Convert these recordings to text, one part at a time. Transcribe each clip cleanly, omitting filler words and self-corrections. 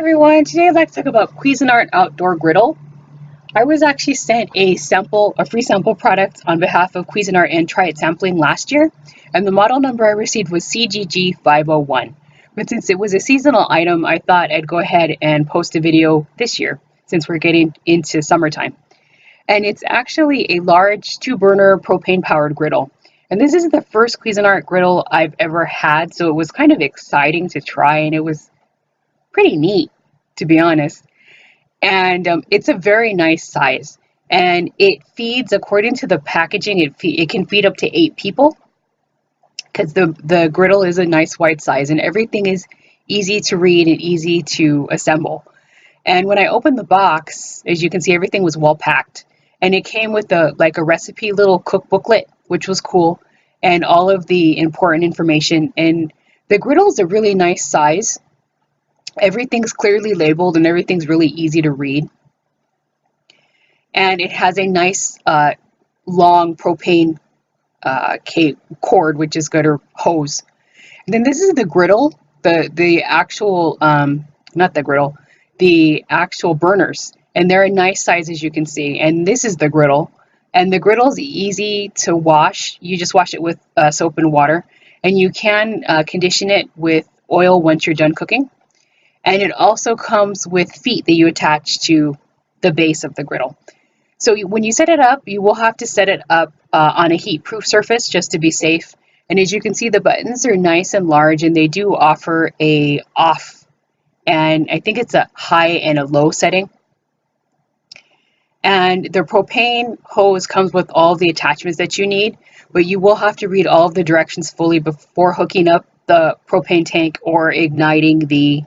everyone, today I'd like to talk about Cuisinart Outdoor Griddle. I was actually sent a free sample product on behalf of Cuisinart and Try It Sampling last year, and the model number I received was CGG501. But since it was a seasonal item, I thought I'd go ahead and post a video this year since we're getting into summertime. And it's actually a large 2-burner propane powered griddle. And this is the first Cuisinart griddle I've ever had, so it was kind of exciting to try, and it was pretty neat, to be honest. And it's a very nice size, and it feeds, according to the packaging, it can feed up to 8 people, because the griddle is a nice wide size, and everything is easy to read and easy to assemble. And when I opened the box, as you can see, everything was well packed, and it came with a recipe little cook booklet, which was cool, and all of the important information. And the griddle is a really nice size. Everything's clearly labeled and everything's really easy to read. And it has a nice long propane cord, which is good, or hose. And then this is the griddle, the actual, not the griddle, the actual burners. And they're a nice size, as you can see. And this is the griddle. And the griddle is easy to wash. You just wash it with soap and water. And you can condition it with oil once you're done cooking. And it also comes with feet that you attach to the base of the griddle. So when you set it up, you will have to set it up on a heat-proof surface just to be safe. And as you can see, the buttons are nice and large, and they do offer a off, and I think it's a high and a low setting. And the propane hose comes with all the attachments that you need, but you will have to read all of the directions fully before hooking up the propane tank or igniting the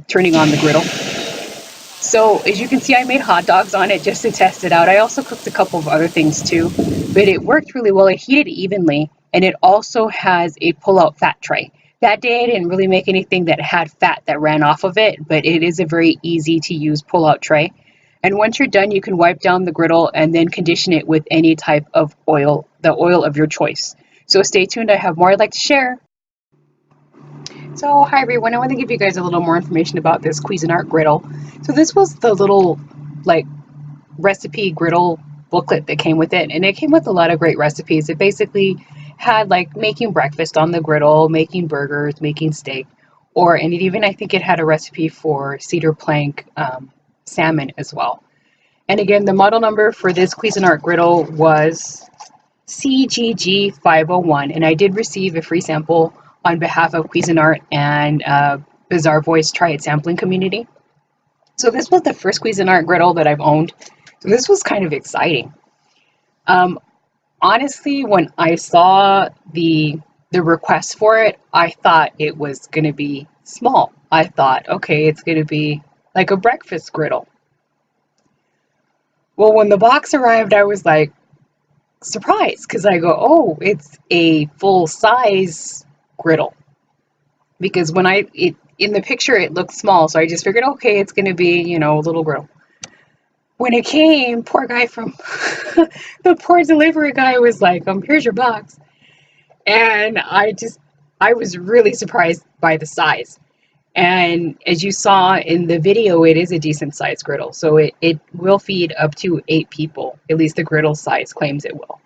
turning on the griddle. So as you can see, I made hot dogs on it just to test it out. I also cooked a couple of other things too, but it worked really well. It heated evenly, and it also has a pull-out fat tray. That day I didn't really make anything that had fat that ran off of it, but it is a very easy to use pull-out tray. And once you're done, you can wipe down the griddle and then condition it with any type of oil, the oil of your choice. So stay tuned, I have more I'd like to share. So hi everyone, I want to give you guys a little more information about this Cuisinart griddle. So this was the little recipe griddle booklet that came with it, and it came with a lot of great recipes. It basically had making breakfast on the griddle, making burgers, making steak, and it even, I think it had a recipe for cedar plank salmon as well. And again, the model number for this Cuisinart griddle was CGG501, and I did receive a free sample on behalf of Cuisinart and Bazzarvoice Try It Sampling community. So this was the first Cuisinart griddle that I've owned. So this was kind of exciting. Honestly, when I saw the request for it, I thought it was going to be small. I thought, okay, it's going to be like a breakfast griddle. Well, when the box arrived, I was surprised, because I go, oh, it's a full size griddle, because when in the picture it looked small, so I just figured, okay, it's going to be, a little griddle. When it came, poor guy from the poor delivery guy was like, here's your box. And I was really surprised by the size. And as you saw in the video, it is a decent sized griddle, so it will feed up to 8 people, at least the griddle size claims it will.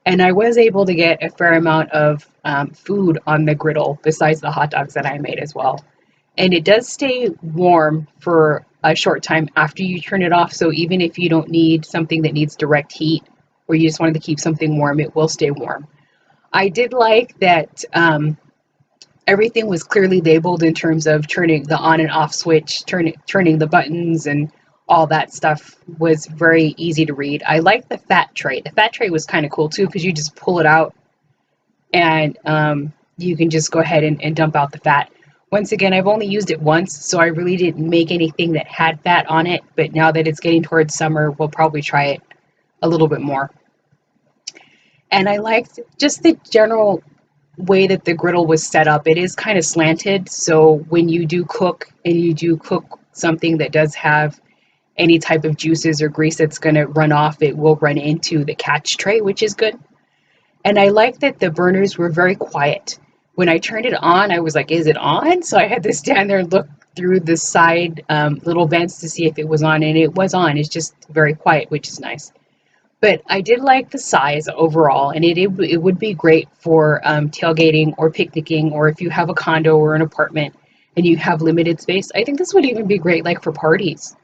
And I was able to get a fair amount of food on the griddle besides the hot dogs that I made as well. And it does stay warm for a short time after you turn it off. So even if you don't need something that needs direct heat, or you just wanted to keep something warm, it will stay warm. I did like that everything was clearly labeled in terms of turning the on and off switch, turning the buttons, and all that stuff was very easy to read. I like the fat tray. The fat tray was kind of cool too, because you just pull it out and you can just go ahead and dump out the fat. Once again, I've only used it once, so I really didn't make anything that had fat on it, but now that it's getting towards summer, we'll probably try it a little bit more. And I liked just the general way that the griddle was set up. It is kind of slanted, so when you do cook, and you do cook something that does have any type of juices or grease that's going to run off, it will run into the catch tray, which is good. And I like that the burners were very quiet. When I turned it on, I was like, is it on? So I had to stand there and look through the side little vents to see if it was on, and it was on. It's just very quiet, which is nice. But I did like the size overall, and it would be great for tailgating or picnicking, or if you have a condo or an apartment and you have limited space. I think this would even be great, like for parties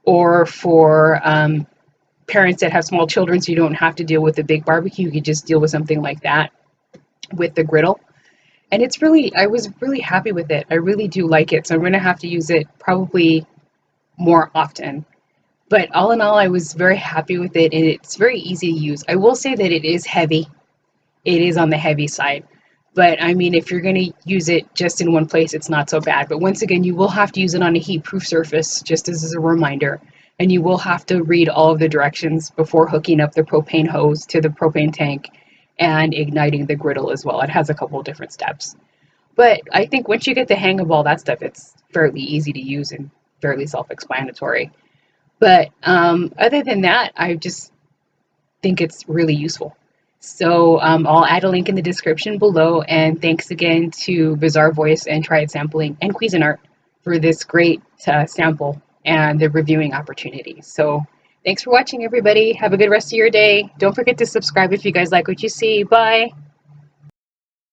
or for parents that have small children, so you don't have to deal with a big barbecue. You could just deal with something like that with the griddle. And it's really, I was really happy with it. I really do like it. So I'm going to have to use it probably more often. But all in all, I was very happy with it, and it's very easy to use. I will say that it is heavy. It is on the heavy side. But I mean, if you're going to use it just in one place, it's not so bad. But once again, you will have to use it on a heat-proof surface, just as a reminder. And you will have to read all of the directions before hooking up the propane hose to the propane tank and igniting the griddle as well. It has a couple of different steps. But I think once you get the hang of all that stuff, it's fairly easy to use and fairly self-explanatory. But other than that, I just think it's really useful. So I'll add a link in the description below. And thanks again to Bazzarvoice and Try Sampling and Cuisinart for this great sample and the reviewing opportunity. So thanks for watching, everybody. Have a good rest of your day. Don't forget to subscribe if you guys like what you see. Bye.